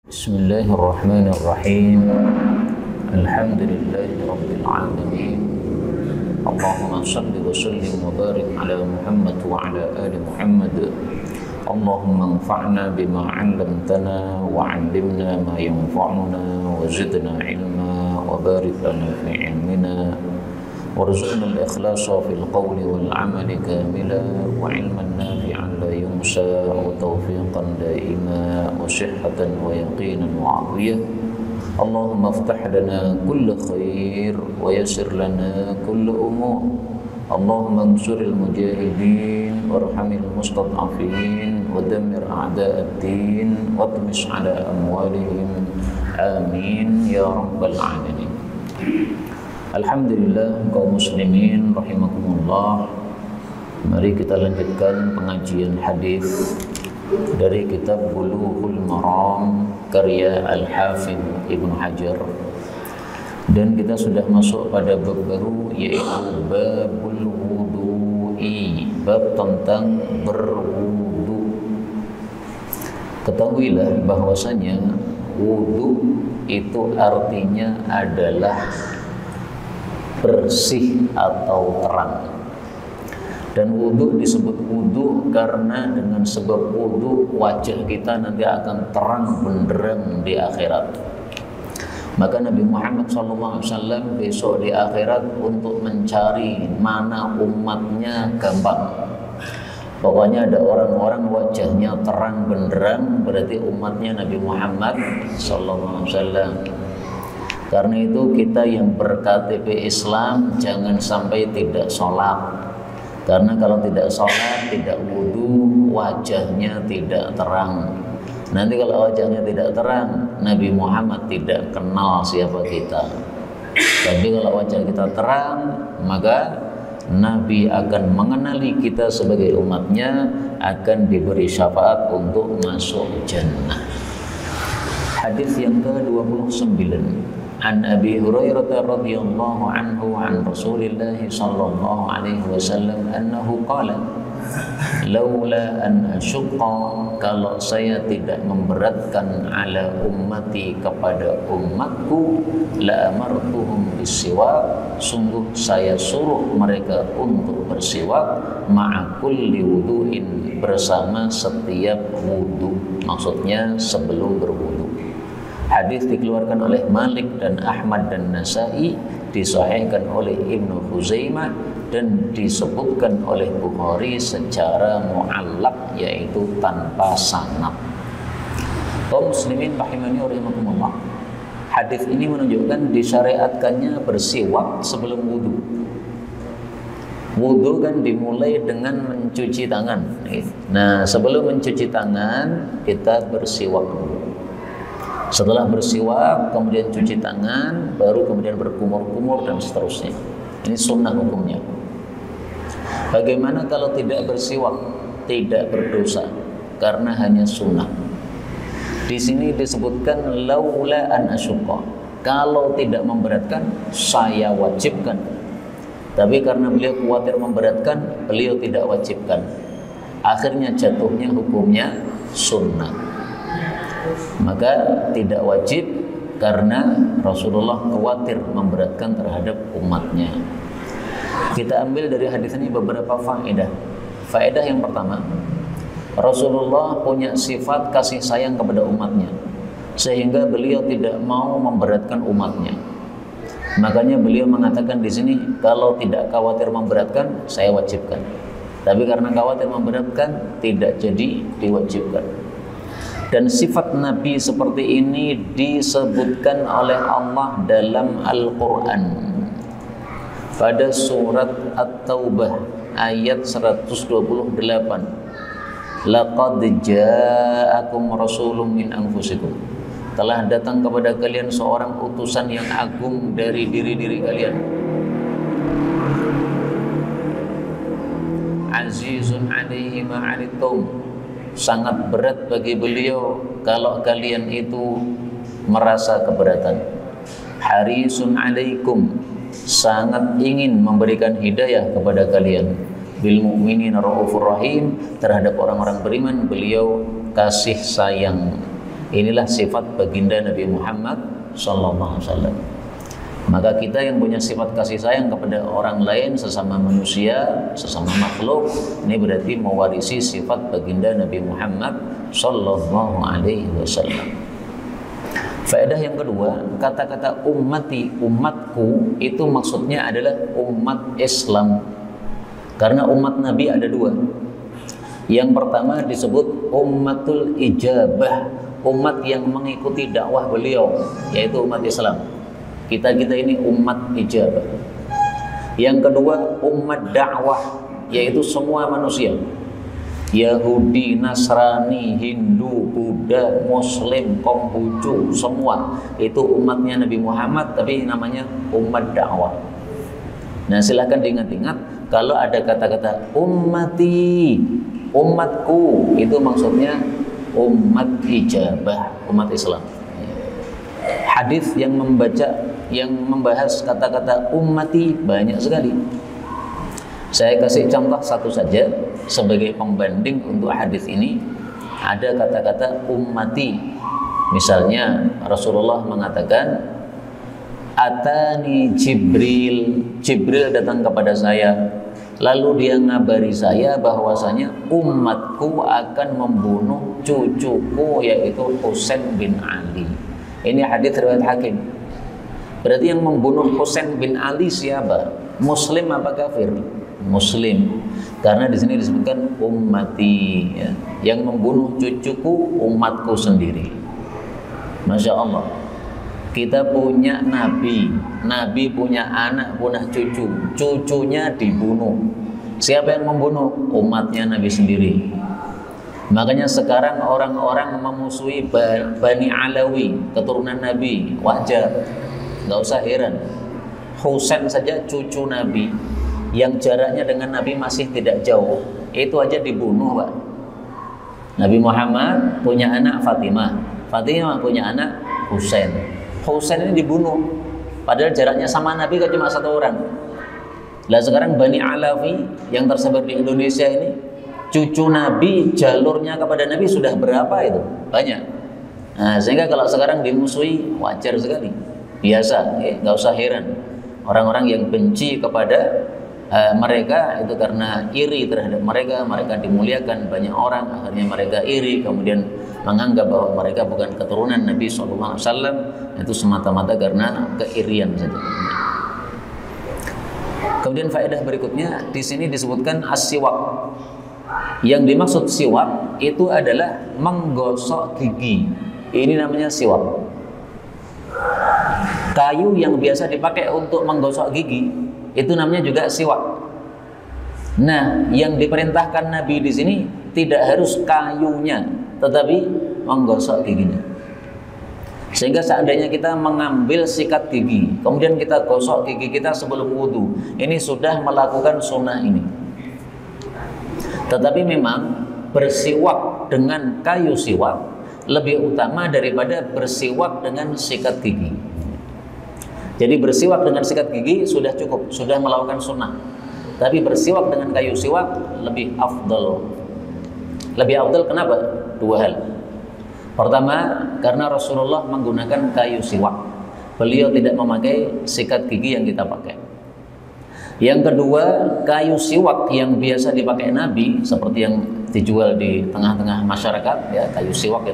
Bismillahirrahmanirrahim. Alhamdulillahi rabbil alamin. Allahumma shalli wa sallim wa barik ala Muhammad wa ala ali Muhammad. Allahumma anfa'na bima 'allamtana wa 'allimna ma yanfa'una wa zidna ilma wa barik lana fi ilmina warzuqna al-ikhlasa fil qawli wal 'amali kamila wa 'ilman nafi'an la yunsa wa tawfiqan daima wa sihhatan wa yaqinan wa 'afiyah. Allahumma iftah lana kulla khair wa yassir lana kulla umur. Allahumma ansuril mujahidin warhamil mustad'afin wa dammir a'da'ad-din wa tmis 'ala amwalihim. Amin ya rabbal alamin. Alhamdulillah kaum muslimin rahimakumullah. Mari kita lanjutkan pengajian hadis dari kitab Bulughul Maram karya Al-Hafidz Ibnu Hajar, dan kita sudah masuk pada bab baru, yaitu babul wudu'i, bab tentang berwudu. Ketahuilah bahwasanya wudu itu artinya adalah bersih atau terang. Dan wudu disebut wudu karena dengan sebab wudu wajah kita nanti akan terang benderang di akhirat. Maka Nabi Muhammad SAW besok di akhirat untuk mencari mana umatnya gampang. Pokoknya ada orang-orang wajahnya terang benderang, berarti umatnya Nabi Muhammad SAW. Karena itu kita yang ber-KTP Islam jangan sampai tidak sholat. Karena kalau tidak sholat, tidak wudu, wajahnya tidak terang. Nanti kalau wajahnya tidak terang, Nabi Muhammad tidak kenal siapa kita. Tapi kalau wajah kita terang, maka Nabi akan mengenali kita sebagai umatnya, akan diberi syafaat untuk masuk jannah. Hadis yang ke-29. An Abi Hurairah radhiyallahu anhu an Rasulillah sallallahu alaihi wasallam annahu qala laula an asyqa, kalau saya tidak memberatkan ala ummati, kepada umatku, la amartuhum bisiwak, sungguh saya suruh mereka untuk bersiwak, ma'a kulli wudu'in, bersama setiap wudu, maksudnya sebelum berwudu. Hadis dikeluarkan oleh Malik dan Ahmad dan Nasai, disahihkan oleh Ibnu Khuzaimah, dan disebutkan oleh Bukhari secara mu'allaq, yaitu tanpa sanad. Kaum muslimin rahimani wa rahimakumullah, hadis ini menunjukkan disyariatkannya bersiwak sebelum wudu. Wudu kan dimulai dengan mencuci tangan. Nah, sebelum mencuci tangan kita bersiwak dulu. Setelah bersiwak, kemudian cuci tangan, baru kemudian berkumur-kumur dan seterusnya. Ini sunnah hukumnya. Bagaimana kalau tidak bersiwak? Tidak berdosa, karena hanya sunnah. Di sini disebutkan laula an asyqa, kalau tidak memberatkan, saya wajibkan. Tapi karena beliau khawatir memberatkan, beliau tidak wajibkan. Akhirnya jatuhnya hukumnya sunnah. Maka tidak wajib karena Rasulullah khawatir memberatkan terhadap umatnya. Kita ambil dari hadis ini beberapa faedah. Faedah yang pertama, Rasulullah punya sifat kasih sayang kepada umatnya, sehingga beliau tidak mau memberatkan umatnya. Makanya beliau mengatakan di sini, kalau tidak khawatir memberatkan, saya wajibkan. Tapi karena khawatir memberatkan, tidak jadi diwajibkan. Dan sifat Nabi seperti ini disebutkan oleh Allah dalam Al-Quran pada surat At-Taubah ayat 128. Laqad ja'akum rasulun min anfusikum, telah datang kepada kalian seorang utusan yang agung dari diri-diri kalian. Azizun alaihi ma'anittum, sangat berat bagi beliau kalau kalian itu merasa keberatan. Harisun alaikum, sangat ingin memberikan hidayah kepada kalian. Bil mu'minin raufur rahim, terhadap orang-orang beriman beliau kasih sayang Inilah sifat baginda Nabi Muhammad sallallahu alaihi wasallam. Maka kita yang punya sifat kasih sayang kepada orang lain, sesama manusia, sesama makhluk, ini berarti mewarisi sifat baginda Nabi Muhammad sallallahu alaihi wasallam. Faedah yang kedua, kata-kata ummati, umatku, itu maksudnya adalah umat Islam. Karena umat Nabi ada dua. Yang pertama disebut ummatul ijabah, umat yang mengikuti dakwah beliau, yaitu umat Islam. Kita ini umat ijabah. Yang kedua umat dakwah, yaitu semua manusia, Yahudi, Nasrani, Hindu, Buddha, Muslim, Konghucu, semua itu umatnya Nabi Muhammad, tapi namanya umat dakwah. Nah, silahkan diingat-ingat, kalau ada kata-kata ummati, umatku, itu maksudnya umat ijabah, umat Islam. Hadis yang membahas kata-kata ummati banyak sekali. Saya kasih contoh satu saja sebagai pembanding untuk hadis ini. Ada kata-kata ummati. Misalnya Rasulullah mengatakan, Atani Jibril, Jibril datang kepada saya, lalu dia ngabari saya bahwasanya umatku akan membunuh cucuku, yaitu Husain bin Ali. Ini hadis riwayat Hakim. Berarti yang membunuh Husain bin Ali siapa? Muslim apa kafir? Muslim. Karena di sini disebutkan ummati, ya. Yang membunuh cucuku umatku sendiri. Masya Allah. Kita punya nabi, nabi punya anak, punya cucu, cucunya dibunuh. Siapa yang membunuh? Umatnya Nabi sendiri. Makanya sekarang orang-orang memusuhi Bani Alawi, keturunan Nabi, wajar, nggak usah heran. Husain saja cucu Nabi, yang jaraknya dengan Nabi masih tidak jauh, itu aja dibunuh, Pak. Nabi Muhammad punya anak Fatimah, Fatimah punya anak Husain. Husain ini dibunuh, padahal jaraknya sama Nabi kan cuma satu orang. Lah sekarang Bani Alawi yang tersebar di Indonesia ini, cucu Nabi, jalurnya kepada Nabi sudah berapa itu? Banyak. Nah, sehingga kalau sekarang dimusuhi wajar sekali, biasa, nggak usah heran. Orang-orang yang benci kepada mereka itu karena iri terhadap mereka, mereka dimuliakan banyak orang, akhirnya mereka iri, kemudian menganggap bahwa mereka bukan keturunan Nabi SAW, itu semata-mata karena keirian saja. Kemudian faedah berikutnya, di sini disebutkan as-siwak. Yang dimaksud siwak itu adalah menggosok gigi. Ini namanya siwak. Kayu yang biasa dipakai untuk menggosok gigi itu namanya juga siwak. Nah, yang diperintahkan Nabi di sini tidak harus kayunya, tetapi menggosok giginya. Sehingga seandainya kita mengambil sikat gigi, kemudian kita gosok gigi kita sebelum wudu, ini sudah melakukan sunnah ini. Tetapi memang bersiwak dengan kayu siwak lebih utama daripada bersiwak dengan sikat gigi. Jadi bersiwak dengan sikat gigi sudah cukup, sudah melakukan sunnah. Tapi bersiwak dengan kayu siwak lebih afdal. Lebih afdal kenapa? Dua hal. Pertama, karena Rasulullah menggunakan kayu siwak. Beliau tidak memakai sikat gigi yang kita pakai. Yang kedua, kayu siwak yang biasa dipakai Nabi, seperti yang dijual di tengah-tengah masyarakat, ya, kayu siwak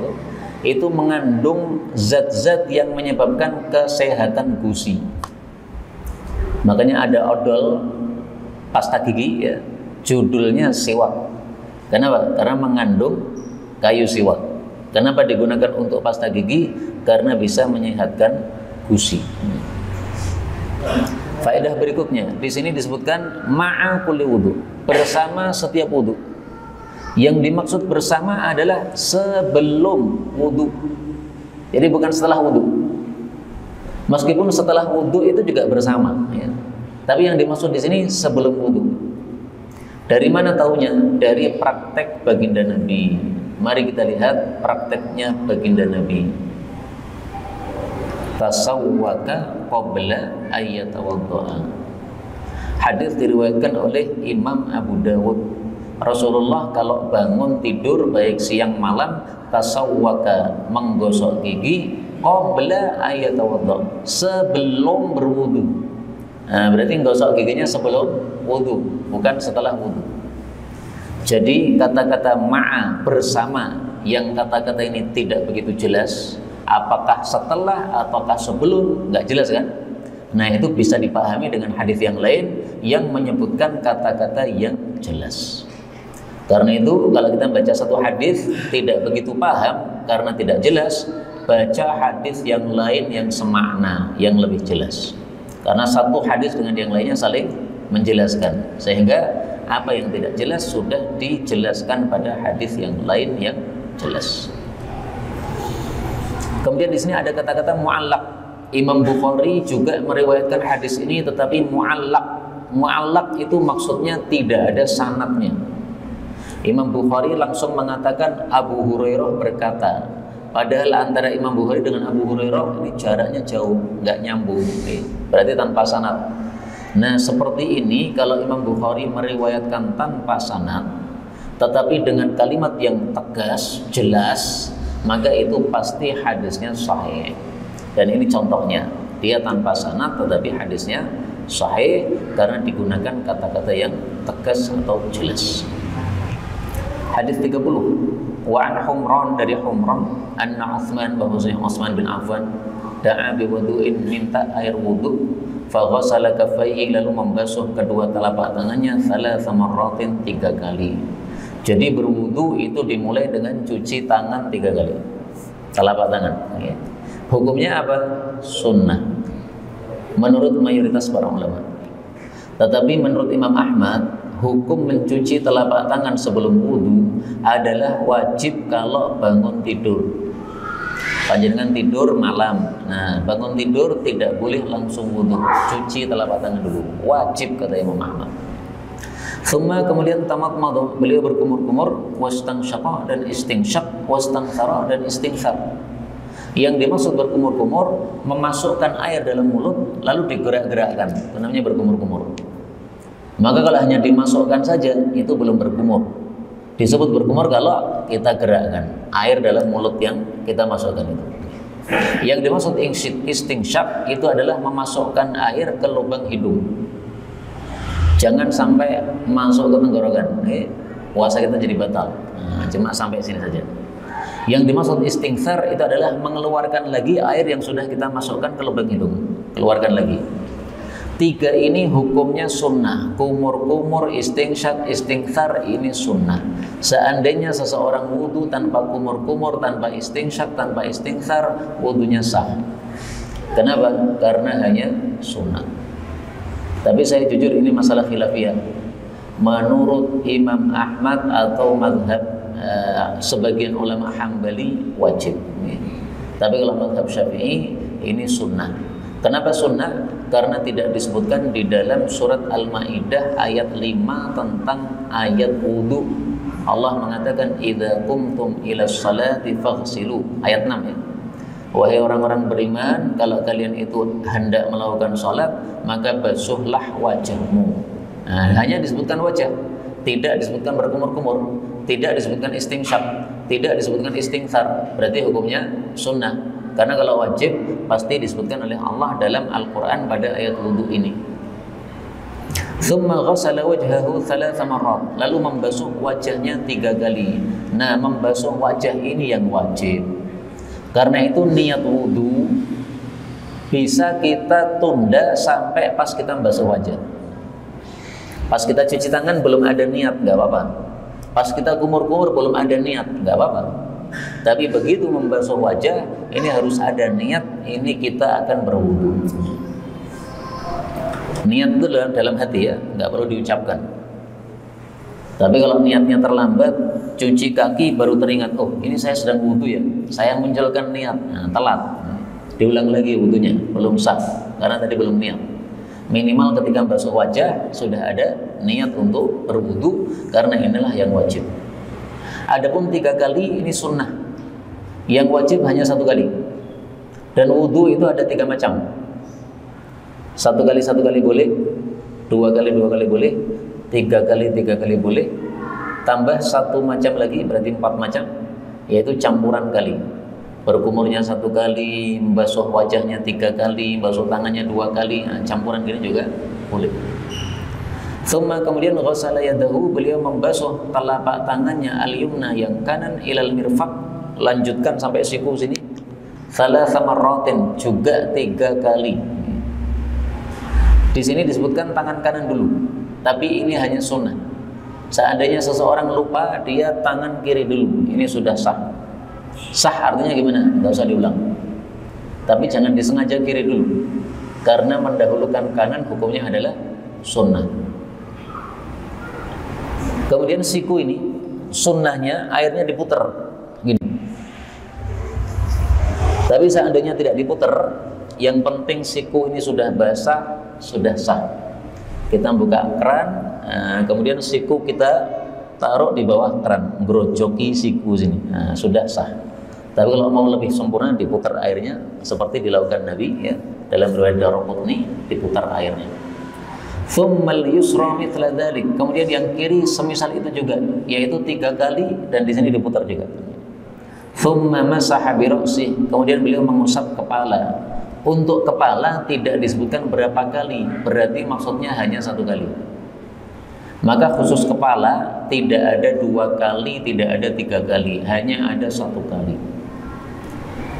itu mengandung zat-zat yang menyebabkan kesehatan gusi. Makanya ada odol pasta gigi, ya, judulnya siwak. Kenapa? Karena mengandung kayu siwak. Kenapa digunakan untuk pasta gigi? Karena bisa menyehatkan gusi. Faedah berikutnya, di sini disebutkan ma'a kulli wudu, bersama setiap wudu. Yang dimaksud bersama adalah sebelum wudu. Jadi bukan setelah wudu. Meskipun setelah wudu itu juga bersama, ya. Tapi yang dimaksud di sini sebelum wudu. Dari mana taunya? Dari praktek baginda Nabi. Mari kita lihat prakteknya baginda Nabi. Tasawwaka qabla ayyatawadda'a. Hadis diriwayatkan oleh Imam Abu Dawud. Rasulullah kalau bangun tidur baik siang malam tasawwaka, menggosok gigi, qabla ayatawadda, sebelum berwudu. Nah, berarti menggosok giginya sebelum wudu, bukan setelah wudu. Jadi kata-kata ma'a, bersama, yang kata-kata ini tidak begitu jelas, apakah setelah ataukah sebelum, nggak jelas kan? Nah, itu bisa dipahami dengan hadis yang lain yang menyebutkan kata-kata yang jelas. Karena itu kalau kita baca satu hadis tidak begitu paham karena tidak jelas, baca hadis yang lain yang semakna, yang lebih jelas. Karena satu hadis dengan yang lainnya saling menjelaskan, sehingga apa yang tidak jelas sudah dijelaskan pada hadis yang lain yang jelas. Kemudian di sini ada kata-kata mu'allaq. Imam Bukhari juga meriwayatkan hadis ini, tetapi mu'allaq. Mu'allaq itu maksudnya tidak ada sanadnya. Imam Bukhari langsung mengatakan Abu Hurairah berkata. Padahal antara Imam Bukhari dengan Abu Hurairah ini jaraknya jauh, nggak nyambung. Berarti tanpa sanad. Nah, seperti ini kalau Imam Bukhari meriwayatkan tanpa sanad, tetapi dengan kalimat yang tegas, jelas, maka itu pasti hadisnya sahih. Dan ini contohnya, dia tanpa sanad tetapi hadisnya sahih karena digunakan kata-kata yang tegas atau jelas. Hadis 30. Wa an Humran, dari Humran, anna Utsman, bahwasanya Utsman bin Affan da'a bi wudu'in, minta air wudu, fa ghassala kaffaihi, lalu membasuh kedua telapak tangannya, thalatha marratin, 3 kali. Jadi berwudu itu dimulai dengan cuci tangan 3 kali. Telapak tangan. Ya. Hukumnya apa? Sunnah. Menurut mayoritas para ulama. Tetapi menurut Imam Ahmad, hukum mencuci telapak tangan sebelum wudu adalah wajib kalau bangun tidur. Panjenengan tidur malam, nah bangun tidur tidak boleh langsung wudu, cuci telapak tangan dulu, wajib kata Imam Ahmad. Summa, kemudian tamat madhu, beliau berkumur-kumur, wastansyaqa dan istinsyak, wastanthara dan istinsar. Yang dimaksud berkumur-kumur, memasukkan air dalam mulut lalu digerak-gerakkan, itu namanya berkumur-kumur. Maka kalau hanya dimasukkan saja itu belum berkumur. Disebut berkumur kalau kita gerakkan air dalam mulut yang kita masukkan itu. Yang dimaksud istinsyak itu adalah memasukkan air ke lubang hidung. Jangan sampai masuk ke tenggorokan, puasa kita jadi batal. Nah, cuma sampai sini saja. Yang dimaksud istinsar itu adalah mengeluarkan lagi air yang sudah kita masukkan ke lubang hidung, keluarkan lagi. 3 ini hukumnya sunnah. Kumur-kumur, istinsyak, istinsar ini sunnah. Seandainya seseorang wudu tanpa kumur-kumur, tanpa istinsyak, tanpa istinsar, wudunya sah. Kenapa? Karena hanya sunnah. Tapi saya jujur ini masalah khilafiyah. Menurut Imam Ahmad atau mazhab sebagian ulama Hambali wajib. Tapi kalau mazhab Syafi'i ini sunnah. Kenapa sunnah? Karena tidak disebutkan di dalam surat Al-Maidah ayat 5 tentang ayat wudu. Allah mengatakan idza qumtum ila sholati faghsilu, ayat 6 ya. Wahai orang-orang beriman, kalau kalian itu hendak melakukan sholat, maka basuhlah wajahmu. Nah, hanya disebutkan wajah, tidak disebutkan berkumur-kumur, tidak disebutkan istinsyak, tidak disebutkan istinsar. Berarti hukumnya sunnah. Karena kalau wajib pasti disebutkan oleh Allah dalam Al-Quran pada ayat wudu ini. Tsumma ghassala wajhahu 3 marrat, lalu membasuh wajahnya 3 kali. Nah, membasuh wajah ini yang wajib. Karena itu niat wudu bisa kita tunda sampai pas kita membasuh wajah. Pas kita cuci tangan belum ada niat, nggak apa-apa. Pas kita kumur-kumur belum ada niat, nggak apa-apa. Tapi begitu membasuh wajah, ini harus ada niat, ini kita akan berwudu. Niat itu dalam hati ya, nggak perlu diucapkan. Tapi kalau niatnya terlambat, cuci kaki baru teringat, oh ini saya sedang wudu ya, saya munculkan niat, nah, telat. Diulang lagi wudunya, belum sah, karena tadi belum niat. Minimal ketika basuh wajah, sudah ada niat untuk berwudu, karena inilah yang wajib. Adapun 3 kali ini sunnah. Yang wajib hanya 1 kali. Dan wudu itu ada 3 macam. 1 kali boleh, 2 kali boleh, 3 kali boleh. Tambah 1 macam lagi berarti 4 macam. yaitu campuran kali. Berkumurnya 1 kali, membasuh wajahnya 3 kali, membasuh tangannya 2 kali, campuran gini juga boleh. Kemudian ghassala yadahu, beliau membasuh telapak tangannya al-yumna yang kanan ilal mirfaq, lanjutkan sampai siku sini. Thalatha marratin, juga 3 kali. Di sini disebutkan tangan kanan dulu, tapi ini hanya sunnah. Seandainya seseorang lupa, dia tangan kiri dulu, ini sudah sah. Sah artinya gimana? Nggak usah diulang. Tapi jangan disengaja kiri dulu, karena mendahulukan kanan hukumnya adalah sunnah. Kemudian siku ini sunnahnya airnya diputer gini. Tapi seandainya tidak diputer, yang penting siku ini sudah basah, sudah sah. Kita buka keran, kemudian siku kita taruh di bawah keran, gerojoki siku sini, sudah sah. Tapi kalau mau lebih sempurna, diputar airnya seperti dilakukan Nabi ya, dalam riwayat Daraqutni, diputar airnya. Tsummal yusra mithla dzalik, kemudian yang kiri semisal itu juga, yaitu 3 kali dan di sini diputar juga. Tsumma masaha bi ra'sihi, kemudian beliau mengusap kepala. Untuk kepala tidak disebutkan berapa kali, berarti maksudnya hanya 1 kali. Maka khusus kepala tidak ada 2 kali, tidak ada 3 kali, hanya ada 1 kali.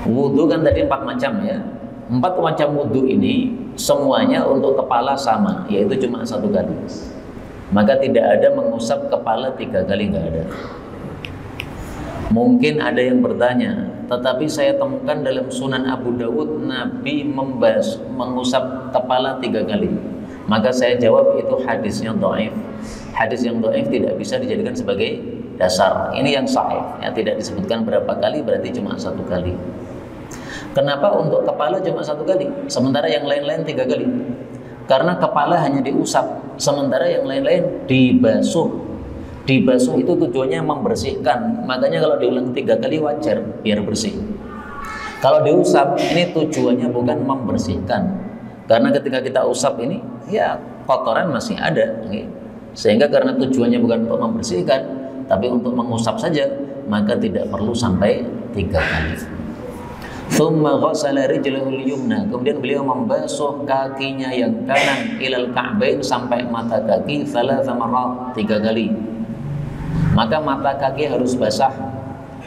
Wudhu kan tadi 4 macam ya. 4 macam wudhu ini semuanya untuk kepala sama, yaitu cuma 1 kali. Maka tidak ada mengusap kepala 3 kali, nggak ada. Mungkin ada yang bertanya, tetapi saya temukan dalam Sunan Abu Dawud Nabi mengusap kepala 3 kali. Maka saya jawab itu hadisnya dhaif. Hadis yang dhaif tidak bisa dijadikan sebagai dasar. Ini yang sahih ya, tidak disebutkan berapa kali, berarti cuma 1 kali. Kenapa untuk kepala cuma 1 kali, sementara yang lain-lain 3 kali? Karena kepala hanya diusap, sementara yang lain-lain dibasuh. Dibasuh itu tujuannya membersihkan, makanya kalau diulang 3 kali wajar, biar bersih. Kalau diusap, ini tujuannya bukan membersihkan, karena ketika kita usap ini, ya kotoran masih ada, sehingga karena tujuannya bukan untuk membersihkan, tapi untuk mengusap saja, maka tidak perlu sampai 3 kali. Tsumma ghassala rijlahul yumna, kemudian beliau membasuh kakinya yang kanan ilal ka'bain, sampai mata kaki, thalatha marrat, 3 kali. Maka mata kaki harus basah.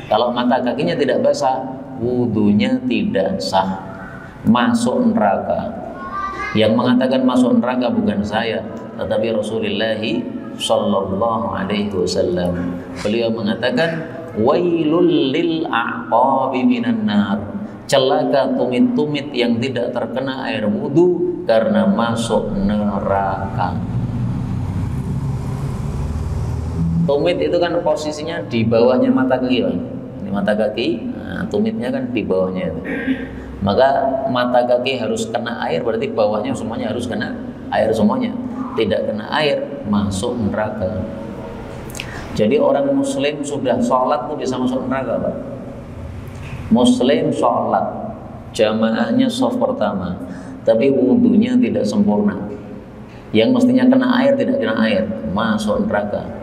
Kalau mata kakinya tidak basah, wudunya tidak sah, masuk neraka. Yang mengatakan masuk neraka bukan saya, tetapi Rasulullah sallallahu alaihi wasallam. Beliau mengatakan wailul lil a'qabi minan nar, celaka tumit-tumit yang tidak terkena air wudu karena masuk neraka. Tumit itu kan posisinya di bawahnya mata kaki, Bang. Ini mata kaki, nah, tumitnya kan di bawahnya itu. Maka mata kaki harus kena air, berarti bawahnya semuanya harus kena air semuanya. Tidak kena air, masuk neraka. Jadi orang muslim sudah sholat tuh bisa masuk neraka, Pak. Muslim sholat, jamaahnya shaf pertama, tapi wudunya tidak sempurna. Yang mestinya kena air tidak kena air, masuk neraka.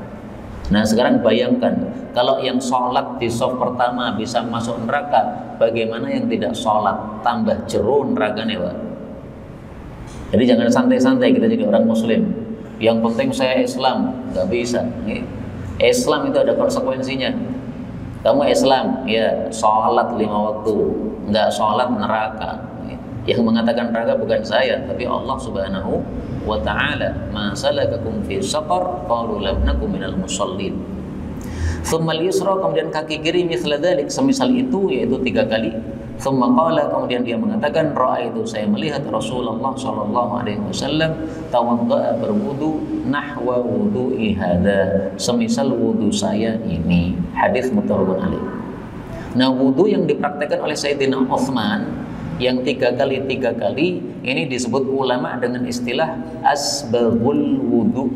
Nah sekarang bayangkan, kalau yang sholat di shaf pertama bisa masuk neraka, bagaimana yang tidak sholat, tambah jeru nerakanya, Pak. Jadi jangan santai-santai kita jadi orang muslim. Yang penting saya Islam, nggak bisa. Islam itu ada konsekuensinya. Kamu Islam, ya sholat 5 waktu, nggak sholat neraka. Yang mengatakan neraka bukan saya, tapi Allah Subhanahu wa ta'ala. Ma salakakum fi saqar, qalu lam nakum minal musallin. Tsummal yusra, kemudian kaki kiri mithla dzalik, semisal itu, yaitu 3 kali. Tsumma qala, kemudian dia mengatakan ra'aitu, saya melihat Rasulullah sallallahu alaihi wasallam tawadda'a, berwudu nahwa wudu'i hadza, semisal wudu saya ini. Hadis muttafaqun alaih. Nah, wudu yang dipraktekkan oleh Sayyidina Utsman yang 3 kali ini disebut ulama dengan istilah asbaghul wudu.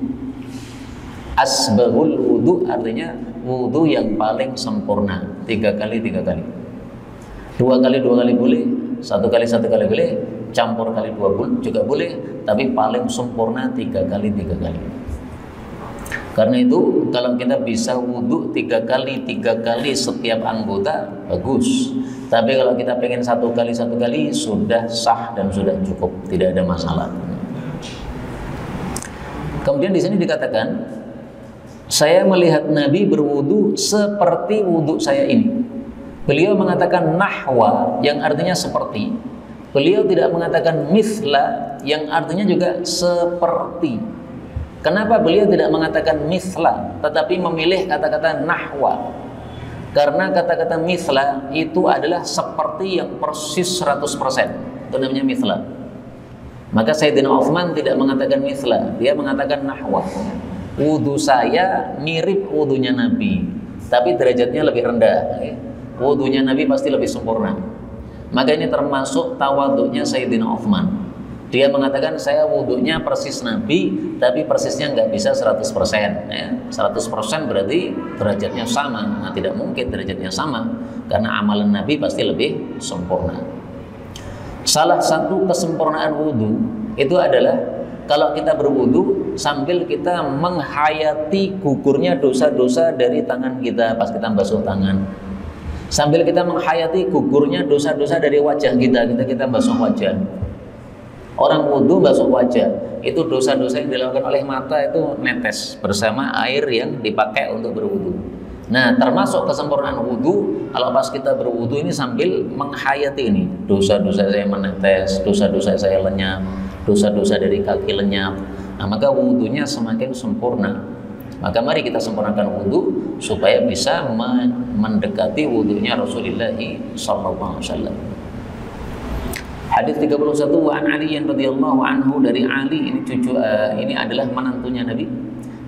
Asbaghul wudu artinya wudu yang paling sempurna. 3 kali 2 kali boleh, 1 kali boleh, campur kali 2 juga boleh, tapi paling sempurna 3 kali. Karena itu kalau kita bisa wudhu 3 kali setiap anggota, bagus. Tapi kalau kita pengen 1 kali sudah sah dan sudah cukup, tidak ada masalah. Kemudian di sini dikatakan, saya melihat Nabi berwudu seperti wudu saya ini. Beliau mengatakan nahwa, yang artinya seperti. Beliau tidak mengatakan mithla, yang artinya juga seperti. Kenapa beliau tidak mengatakan mithla, tetapi memilih kata-kata nahwa? Karena kata-kata mithla itu adalah seperti yang persis 100%. Itu namanya mithla. Maka Sayyidina Utsman tidak mengatakan mithla, dia mengatakan nahwa. Wudu saya mirip wudunya Nabi, tapi derajatnya lebih rendah. Wudunya Nabi pasti lebih sempurna. Maka ini termasuk tawadhunya Sayyidina Utsman. Dia mengatakan saya wudunya persis Nabi, tapi persisnya nggak bisa 100%. Ya. 100% berarti derajatnya sama. Nah, tidak mungkin derajatnya sama, karena amalan Nabi pasti lebih sempurna. Salah satu kesempurnaan wudu itu adalah kalau kita berwudu sambil kita menghayati gugurnya dosa-dosa dari tangan kita pas kita basuh tangan. Sambil kita menghayati gugurnya dosa-dosa dari wajah kita basuh wajah. Orang wudu basuh wajah, itu dosa-dosa yang dilakukan oleh mata itu netes bersama air yang dipakai untuk berwudu. Nah, termasuk kesempurnaan wudu kalau pas kita berwudu ini sambil menghayati ini, dosa-dosa saya menetes, dosa-dosa saya lenyap, dosa-dosa dari kaki lenyap. Nah, maka wudunya semakin sempurna. Maka mari kita sempurnakan wudu supaya bisa mendekati wudunya Rasulullah sallallahu alaihi wasallam. Hadis 31, wa an Ali radhiyallahu anhu, dari Ali, ini cucu ini adalah menantunya Nabi.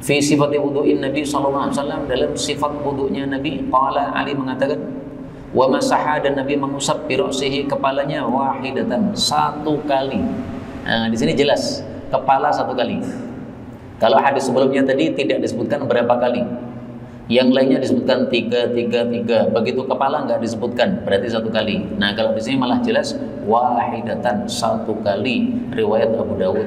Fi sifati wudu'in Nabi sallallahu alaihi wasallam, dalam sifat wudu'nya Nabi, qala, Ali mengatakan, wa masaha, dan Nabi mengusap bi ra'sihi, kepalanya, wahidatan, 1 kali. Nah, di sini jelas kepala 1 kali. Kalau hadis sebelumnya tadi tidak disebutkan berapa kali. Yang lainnya disebutkan 3. Begitu kepala nggak disebutkan, berarti 1 kali. Nah, kalau di sini malah jelas wahidatan, 1 kali, riwayat Abu Dawud.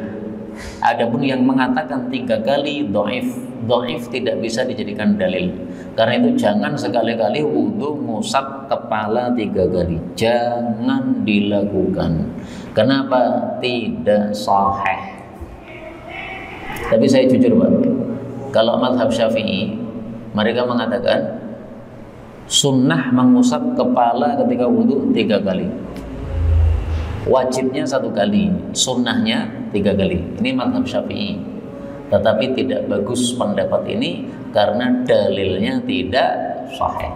Adapun yang mengatakan 3 kali dhaif tidak bisa dijadikan dalil. Karena itu jangan sekali-kali wudu ngusap kepala 3 kali. Jangan dilakukan. Kenapa? Tidak sahih. Tapi saya jujur, Pak, kalau mazhab Syafi'i, mereka mengatakan sunnah mengusap kepala ketika wudhu 3 kali. Wajibnya 1 kali, sunnahnya 3 kali. Ini mazhab Syafi'i. Tetapi tidak bagus pendapat ini karena dalilnya tidak sahih.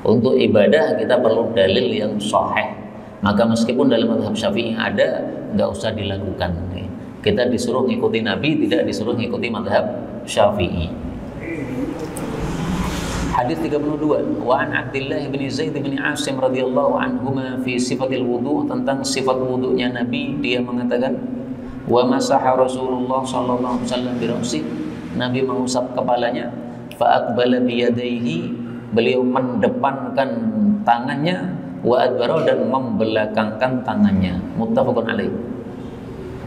Untuk ibadah kita perlu dalil yang sahih. Maka meskipun dalam mazhab Syafi'i ada, nggak usah dilakukan. Kita disuruh ngikuti Nabi, tidak disuruh ngikuti mazhab Syafi'i. Hadis 32, wa an Abdullah bin Zaid bin Asim radhiyallahu anhuma fi sifatil wudu, tentang sifat wudunya Nabi, dia mengatakan, wa masaha Rasulullah sallallahu alaihi wasallam bi ra'si, Nabi mengusap kepalanya, fa aqbala bi yadayhi, beliau mendepankan tangannya, wa adbara, dan membelakangkan tangannya. Muttafaqun alaih.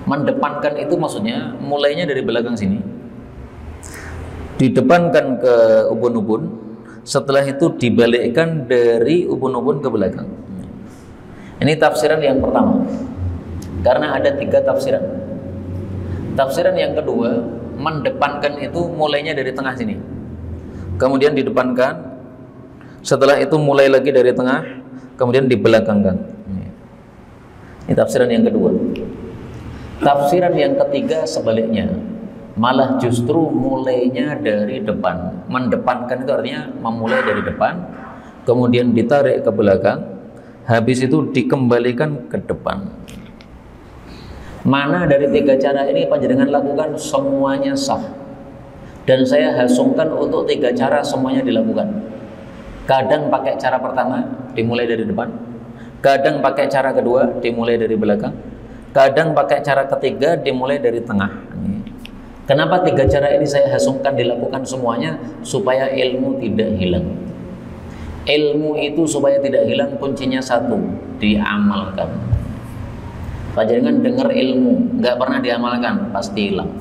Mendepankan itu maksudnya mulainya dari belakang sini, didepankan ke ubun-ubun, setelah itu dibalikkan dari ubun-ubun ke belakang. Ini tafsiran yang pertama, karena ada 3 tafsiran. Tafsiran yang kedua, mendepankan itu mulainya dari tengah sini, kemudian didepankan, setelah itu mulai lagi dari tengah, kemudian dibelakangkan. Ini tafsiran yang kedua. Tafsiran yang ketiga sebaliknya, malah justru mulainya dari depan. Mendepankan itu artinya memulai dari depan, kemudian ditarik ke belakang, habis itu dikembalikan ke depan. Mana dari 3 cara ini panjenengan lakukan, semuanya sah. Dan saya hasungkan untuk 3 cara semuanya dilakukan. Kadang pakai cara pertama, dimulai dari depan. Kadang pakai cara kedua, dimulai dari belakang. Kadang pakai cara ketiga, dimulai dari tengah. Kenapa 3 cara ini saya hasungkan dilakukan semuanya? Supaya ilmu tidak hilang. Ilmu itu supaya tidak hilang kuncinya 1, diamalkan. Panjenengan dengar ilmu, nggak pernah diamalkan, pasti hilang.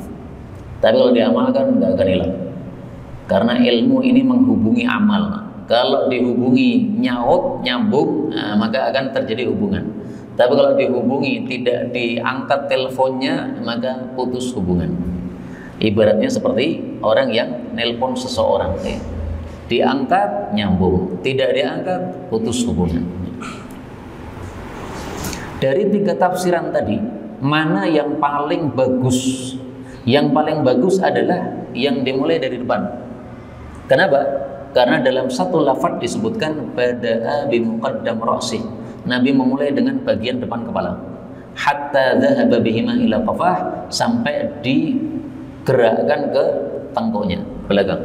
Tapi kalau diamalkan, nggak akan hilang. Karena ilmu ini menghubungi amal. Kalau dihubungi nyaut, nyambung, maka akan terjadi hubungan. Tapi kalau dihubungi tidak diangkat teleponnya, maka putus hubungan. Ibaratnya seperti orang yang nelpon seseorang, diangkat nyambung, tidak diangkat putus hubungan. Dari 3 tafsiran tadi, mana yang paling bagus? Yang paling bagus adalah yang dimulai dari depan. Kenapa? Karena dalam satu lafaz disebutkan bada'a bi muqaddam ra'si. Nabi memulai dengan bagian depan kepala. Hatta dhahaba bihima ila qafah, sampai digerakkan ke tengkuknya, belakang.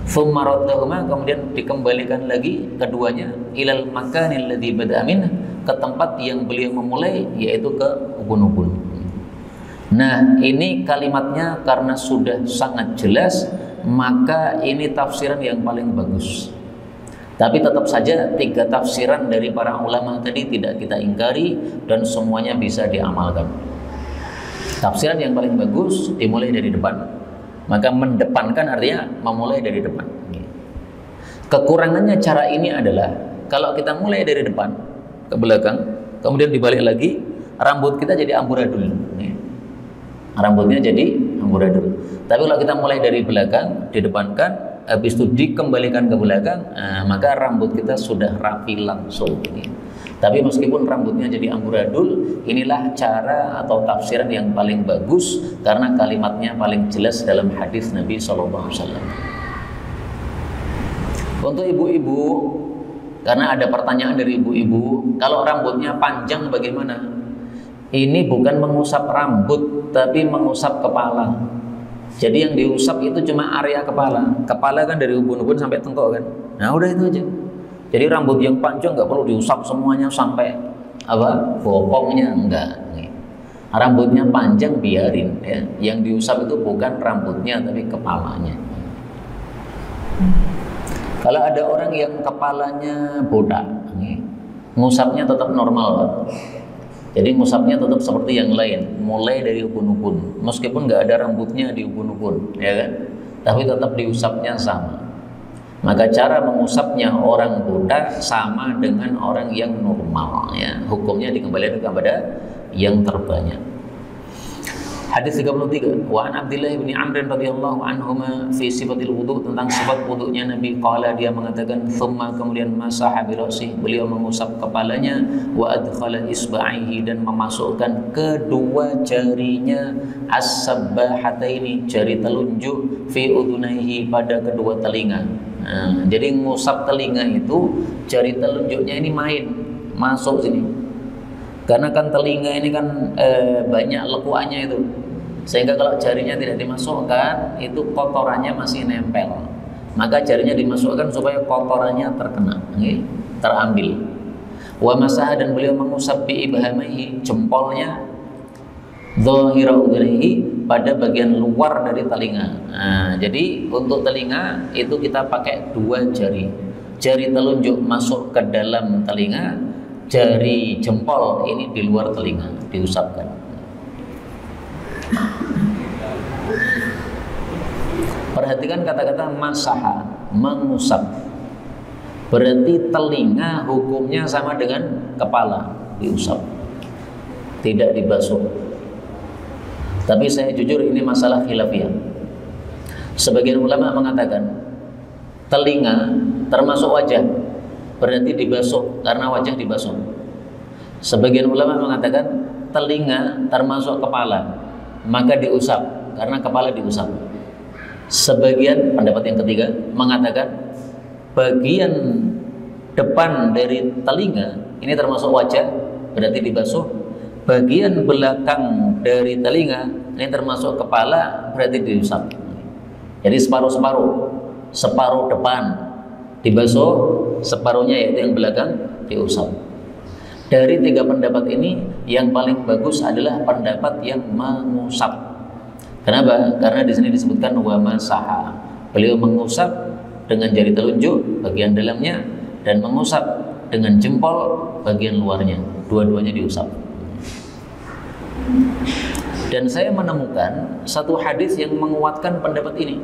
Thumma raddahuma, kemudian dikembalikan lagi keduanya ilal makanil ladzi bada'a minhu, ke tempat yang beliau memulai, yaitu ke ubun-ubun. Nah, ini kalimatnya karena sudah sangat jelas, maka ini tafsiran yang paling bagus. Tapi tetap saja 3 tafsiran dari para ulama tadi tidak kita ingkari dan semuanya bisa diamalkan. Tafsiran yang paling bagus dimulai dari depan. Maka mendepankan artinya memulai dari depan. Kekurangannya cara ini adalah kalau kita mulai dari depan ke belakang, kemudian dibalik lagi, rambut kita jadi amburadul. Rambutnya jadi amburadul. Tapi kalau kita mulai dari belakang, didepankan, habis itu dikembalikan ke belakang, maka rambut kita sudah rapi langsung. Tapi meskipun rambutnya jadi amburadul, inilah cara atau tafsiran yang paling bagus karena kalimatnya paling jelas dalam hadis Nabi SAW. Untuk ibu-ibu, karena ada pertanyaan dari ibu-ibu, kalau rambutnya panjang bagaimana? Ini bukan mengusap rambut, tapi mengusap kepala. Jadi yang diusap itu cuma area kepala. Kepala kan dari ubun-ubun sampai tengkok kan. Nah udah itu aja. Jadi rambut yang panjang nggak perlu diusap semuanya sampai bokongnya, enggak. Rambutnya panjang biarin ya. Yang diusap itu bukan rambutnya tapi kepalanya. Kalau ada orang yang kepalanya botak, ngusapnya tetap normal, Pak. Jadi ngusapnya tetap seperti yang lain, mulai dari ubun-ubun, meskipun nggak ada rambutnya di ubun-ubun, ya kan? Tapi tetap diusapnya sama. Maka cara mengusapnya orang botak sama dengan orang yang normal, ya. Hukumnya dikembalikan kepada yang terbanyak. Hadis 33, wa an Abdullah bin Amr radhiyallahu anhuma fi sifatil wudu, tentang sifat wudunya Nabi, qala, dia mengatakan, thumma, kemudian masaha bi ra'si, beliau mengusap kepalanya, wa adkhala isba'ihi, dan memasukkan kedua jarinya, as-sabbahataini, jari telunjuk, fi udhunaihi, pada kedua telinga. Nah, jadi ngusap telinga itu jari telunjuknya ini masuk sini. Karena kan telinga ini kan banyak lekuannya itu, sehingga kalau jarinya tidak dimasukkan, itu kotorannya masih nempel. Maka jarinya dimasukkan supaya kotorannya terkena, terambil. Wa masaha, dan beliau mengusap bi ibhamaihi, jempolnya, dhahira udhrihi, pada bagian luar dari telinga. Nah, jadi untuk telinga itu kita pakai 2 jari. Jari telunjuk masuk ke dalam telinga, jari jempol ini di luar telinga, diusapkan. Perhatikan kata-kata masaha, mengusap. Berarti telinga hukumnya sama dengan kepala, diusap, tidak dibasuh. Tapi saya jujur ini masalah khilafiyah. Sebagian ulama mengatakan telinga termasuk wajah, berarti dibasuh karena wajah dibasuh. Sebagian ulama mengatakan telinga termasuk kepala, maka diusap karena kepala diusap. Sebagian pendapat yang ketiga mengatakan bagian depan dari telinga ini termasuk wajah, berarti dibasuh. Bagian belakang dari telinga ini termasuk kepala, berarti diusap. Jadi separuh-separuh, separuh depan dibasuh, separuhnya yaitu yang belakang diusap. Dari 3 pendapat ini yang paling bagus adalah pendapat yang mengusap. Kenapa? Karena di sini disebutkan wa masaha. Beliau mengusap dengan jari telunjuk bagian dalamnya dan mengusap dengan jempol bagian luarnya. Dua-duanya diusap. Dan saya menemukan satu hadis yang menguatkan pendapat ini.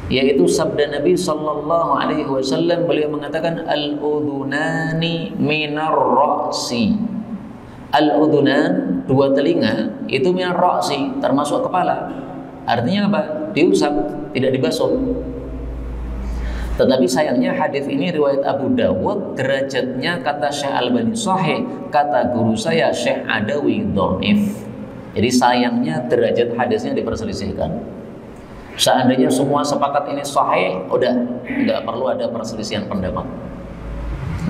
yaitu sabda Nabi sallallahu alaihi wasallam. Beliau mengatakan al-udhunani minar ra'si. Al-udhunan, dua telinga, itu minar ra'si, termasuk kepala. Artinya apa? Diusap, tidak dibasuh. Tetapi sayangnya hadis ini riwayat Abu Dawud, derajatnya kata Syekh Albani sahih, kata guru saya Syekh Adawi dhaif. Jadi sayangnya derajat hadisnya diperselisihkan. Seandainya semua sepakat ini sahih, udah nggak perlu ada perselisihan pendapat.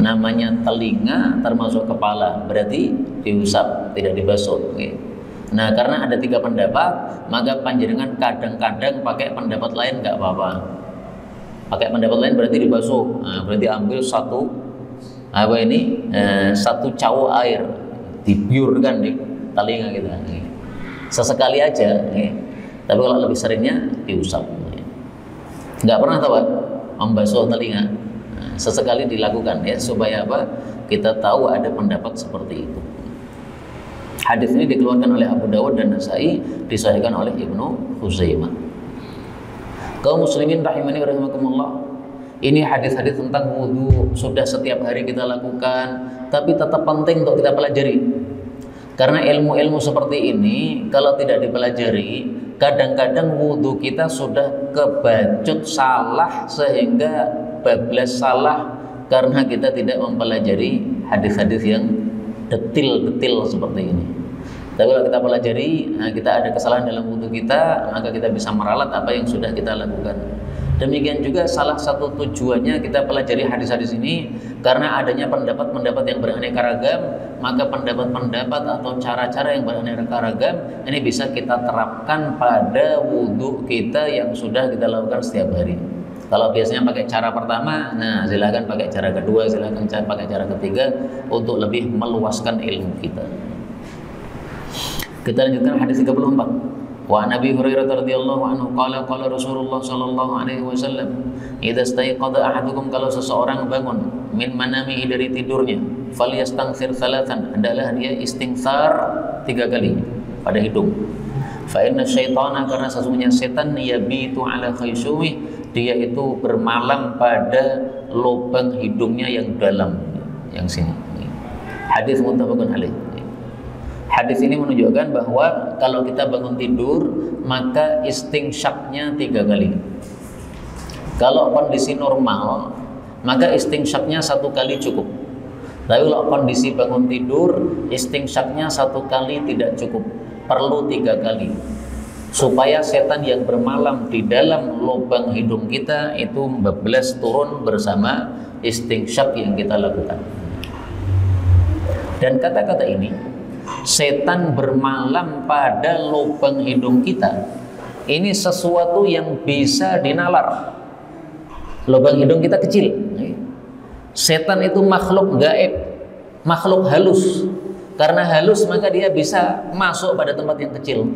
Namanya telinga termasuk kepala, berarti diusap, tidak dibasuh. Nah, karena ada 3 pendapat, maka panjenengan kadang-kadang pakai pendapat lain nggak apa-apa. Pakai pendapat lain berarti dibasuh. Nah, berarti ambil satu satu cau air, dibiurkan di telinga kita. Sesekali aja. Tapi kalau lebih seringnya diusap. Nggak pernah tahu membasuh telinga. Nah, sesekali dilakukan ya, supaya apa? Kita tahu ada pendapat seperti itu. Hadis ini dikeluarkan oleh Abu Dawud dan Nasai, disahihkan oleh Ibnu Khuzaimah. Kaum muslimin rahimani wa rahimakumullah. Ini hadis-hadis tentang wudu sudah setiap hari kita lakukan, tapi tetap penting untuk kita pelajari. Karena ilmu-ilmu seperti ini kalau tidak dipelajari, kadang-kadang wudhu kita sudah kebacut salah sehingga bablas salah karena kita tidak mempelajari hadis-hadis yang detil-detil seperti ini. Tapi kalau kita pelajari, kita ada kesalahan dalam wudhu kita, maka kita bisa meralat apa yang sudah kita lakukan. Demikian juga salah satu tujuannya kita pelajari hadis-hadis ini karena adanya pendapat-pendapat yang beraneka ragam, maka pendapat-pendapat atau cara-cara yang beraneka ragam ini bisa kita terapkan pada wudhu kita yang sudah kita lakukan setiap hari. Kalau biasanya pakai cara pertama, nah silakan pakai cara kedua, silakan pakai cara ketiga untuk lebih meluaskan ilmu kita. Kita lanjutkan hadis 34. Wa Nabi Hurairah radhiyallahu anhu qala Rasulullah sallallahu alaihi wasallam, idza staiqadha ahadukum, kalau seseorang bangun min manamihi, dari tidurnya, falyastanthir thalathan, adalah dia istighfar 3 kali pada hidung. Fa inna syaitana, karena sesungguhnya setan, yabitu ala khayshumih, dia itu bermalam pada lubang hidungnya yang dalam, yang sini. Hadis muttafaqun alaih. Hadis ini menunjukkan bahwa kalau kita bangun tidur, maka istinsyaknya 3 kali. Kalau kondisi normal, maka istinsyaknya 1 kali cukup. Tapi kalau kondisi bangun tidur, istinsyaknya 1 kali tidak cukup, perlu 3 kali. Supaya setan yang bermalam di dalam lubang hidung kita itu bablas turun bersama istinsyak yang kita lakukan. Dan kata-kata ini, setan bermalam pada lubang hidung kita, ini sesuatu yang bisa dinalar. Lubang hidung kita kecil. Setan itu makhluk gaib, makhluk halus. Karena halus maka dia bisa masuk pada tempat yang kecil.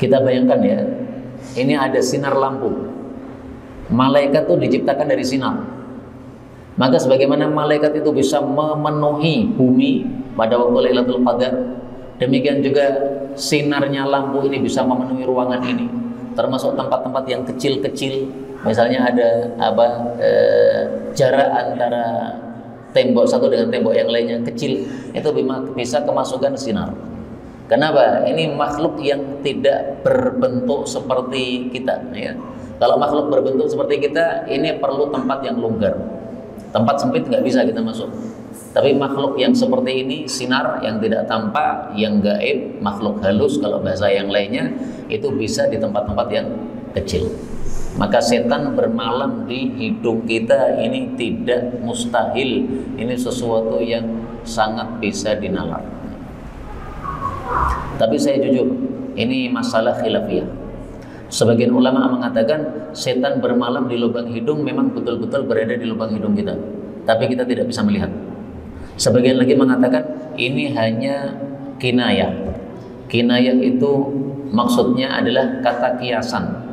Kita bayangkan ya, ini ada sinar lampu. Malaikat itu diciptakan dari sinar. Maka sebagaimana malaikat itu bisa memenuhi bumi pada waktu Lailatul Qadar, demikian juga sinarnya lampu ini bisa memenuhi ruangan ini, termasuk tempat-tempat yang kecil-kecil. Misalnya ada jarak antara tembok satu dengan tembok yang lainnya kecil, itu bisa kemasukan sinar. Kenapa? Ini makhluk yang tidak berbentuk seperti kita ya. Kalau makhluk berbentuk seperti kita, ini perlu tempat yang longgar. Tempat sempit nggak bisa kita masuk. Tapi makhluk yang seperti ini, sinar yang tidak tampak, yang gaib, makhluk halus kalau bahasa yang lainnya, itu bisa di tempat-tempat yang kecil. Maka setan bermalam di hidung kita ini tidak mustahil. Ini sesuatu yang sangat bisa dinalar. Tapi saya jujur, ini masalah khilafiyah. Sebagian ulama mengatakan setan bermalam di lubang hidung memang betul-betul berada di lubang hidung kita, tapi kita tidak bisa melihat. Sebagian lagi mengatakan ini hanya kinayah. Kinayah itu maksudnya adalah kata kiasan.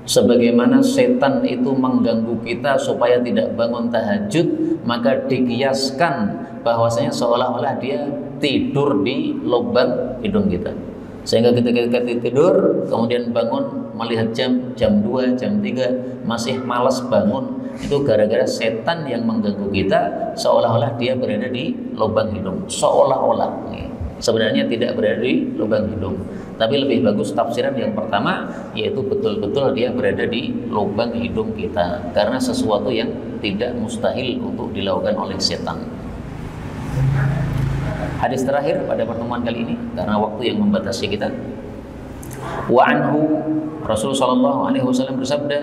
Sebagaimana setan itu mengganggu kita supaya tidak bangun tahajud, maka dikiaskan bahwasanya seolah-olah dia tidur di lubang hidung kita. Sehingga ketika kita tidur, kemudian bangun melihat jam 2, jam 3, masih malas bangun, itu gara-gara setan yang mengganggu kita, seolah-olah dia berada di lubang hidung. Seolah-olah, sebenarnya tidak berada di lubang hidung. Tapi lebih bagus tafsiran yang pertama, yaitu betul-betul dia berada di lubang hidung kita, karena sesuatu yang tidak mustahil untuk dilakukan oleh setan. Hadis terakhir pada pertemuan kali ini karena waktu yang membatasi kita. Wa anhu, Rasul sallallahu alaihi wasallam bersabda,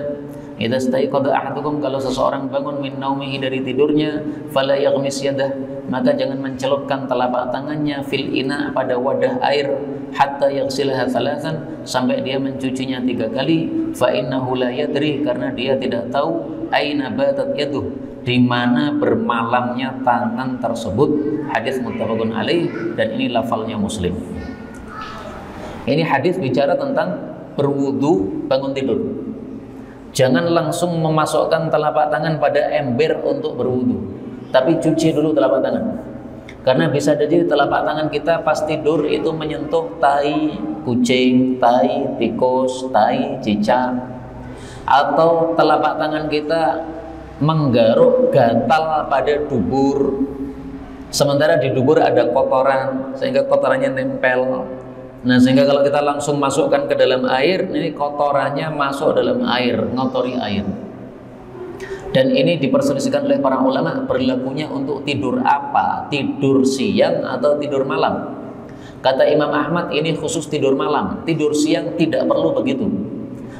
"Idza staiqadha ahadukum," kalau seseorang bangun min naumihi dari tidurnya, fala yaghmis yadah, maka jangan mencelupkan telapak tangannya fil ina pada wadah air hatta yaghsilha thalathan, sampai dia mencucinya 3 kali. Fa innahu la yadri, karena dia tidak tahu aina batat yaduh, di mana bermalamnya tangan tersebut. Hadis muttafaqun alaih, dan ini lafalnya Muslim. Ini hadis bicara tentang berwudu bangun tidur. Jangan langsung memasukkan telapak tangan pada ember untuk berwudu, tapi cuci dulu telapak tangan. Karena bisa jadi telapak tangan kita pas tidur itu menyentuh tai kucing, tai tikus, tai cicak, atau telapak tangan kita menggaruk gatal pada dubur, sementara di dubur ada kotoran sehingga kotorannya nempel. Nah, sehingga kalau kita langsung masukkan ke dalam air, ini kotorannya masuk dalam air, ngotori air. Dan ini diperselisihkan oleh para ulama, berlakunya untuk tidur apa? Tidur siang atau tidur malam? Kata Imam Ahmad, ini khusus tidur malam. Tidur siang tidak perlu begitu.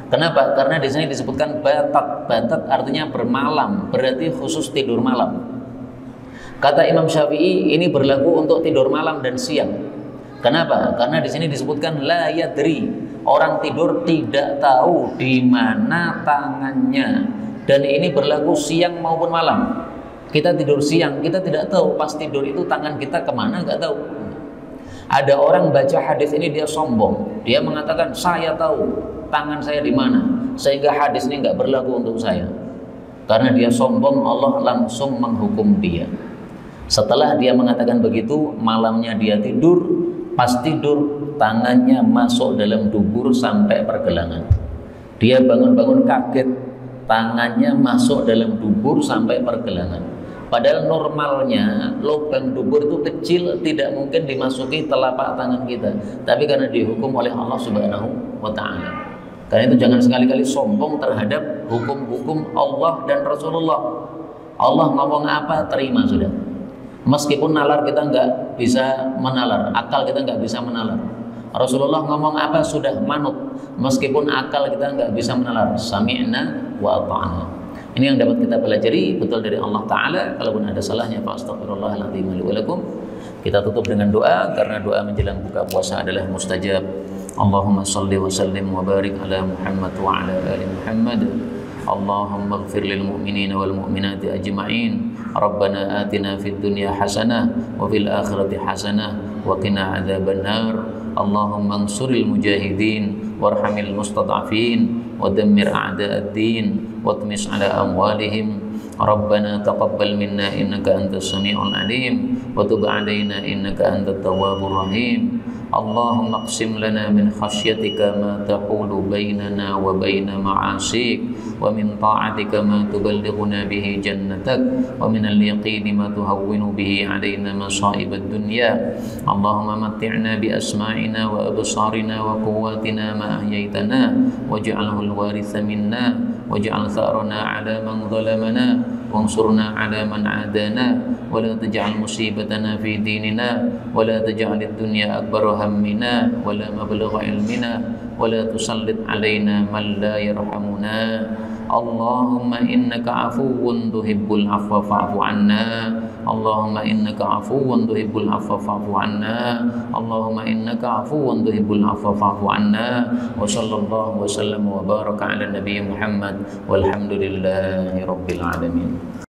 Kenapa? Karena di sini disebutkan batat. Batat artinya bermalam, berarti khusus tidur malam. Kata Imam Syafi'i, ini berlaku untuk tidur malam dan siang. Kenapa? Karena di sini disebutkan la yadri, orang tidur tidak tahu di mana tangannya. Dan ini berlaku siang maupun malam. Kita tidur siang, kita tidak tahu pas tidur itu tangan kita kemana, nggak tahu. Ada orang baca hadis ini dia sombong, dia mengatakan saya tahu tangan saya di mana, sehingga hadis ini nggak berlaku untuk saya. Karena dia sombong, Allah langsung menghukum dia. Setelah dia mengatakan begitu, malamnya dia tidur. Pas tidur, tangannya masuk dalam dubur sampai pergelangan. Dia bangun-bangun kaget, tangannya masuk dalam dubur sampai pergelangan. Padahal normalnya lubang dubur itu kecil, tidak mungkin dimasuki telapak tangan kita. Tapi karena dihukum oleh Allah Subhanahu wa Ta'ala. Karena itu jangan sekali-kali sombong terhadap hukum-hukum Allah dan Rasulullah. Allah ngomong apa, terima sudah. Meskipun nalar kita nggak bisa menalar, akal kita nggak bisa menalar. Rasulullah ngomong apa, sudah manut. Meskipun akal kita nggak bisa menalar, sami'na wa ata'na. Ini yang dapat kita pelajari betul dari Allah Ta'ala. Kalaupun ada salahnya, fastaghfirullahaladzim li wa lakum. Kita tutup dengan doa, karena doa menjelang buka puasa adalah mustajab. Allahumma salli wa sallim wa barik ala Muhammad wa ala ali Muhammad. Allahumma ighfir lil mu'minina wal mu'minati ajma'in. Rabbana atina fid dunya hasanah wa fil akhirati hasanah wa qina adzaban nar. Allahumma ansuril mujahidin warhamil mustad'afin wa dammir a'da'ad din wa tmis ala amwalihim. Rabbana taqabbal minna innaka antas sami'ul alim wa tub 'alaina innaka antat tawwabur rahim. Allahumma aqsim lana min khasyatika ma tahulu bainana wa baina ma'asik, wa min ta'atika ma tuballighuna bihi jannatak, wa min al-yaqini ma tuhawwinu bihi alaina masa'ib ad-dunya. Allahumma matti'na bi asma'ina wa absarina wa quwwatina ma ahyaytana waj'alhu al-waritha minna waj'al tha'rana 'ala man zalamana وانصرنا على من عادانا ولا تجعل مصيبتنا في ديننا ولا تجعل الدنيا أكبر همنا ولا مبلغ علمنا ولا تسلط علينا من لا يرحمنا. اللهم إنك عفو تحب العفو فاعف عنا. اللهم إنك عفو تحب العفو فاعف عنا. اللهم إنك عفو تحب العفو فاعف عنا. وصلى الله وسلم وبارك على النبي محمد والحمد لله رب العالمين.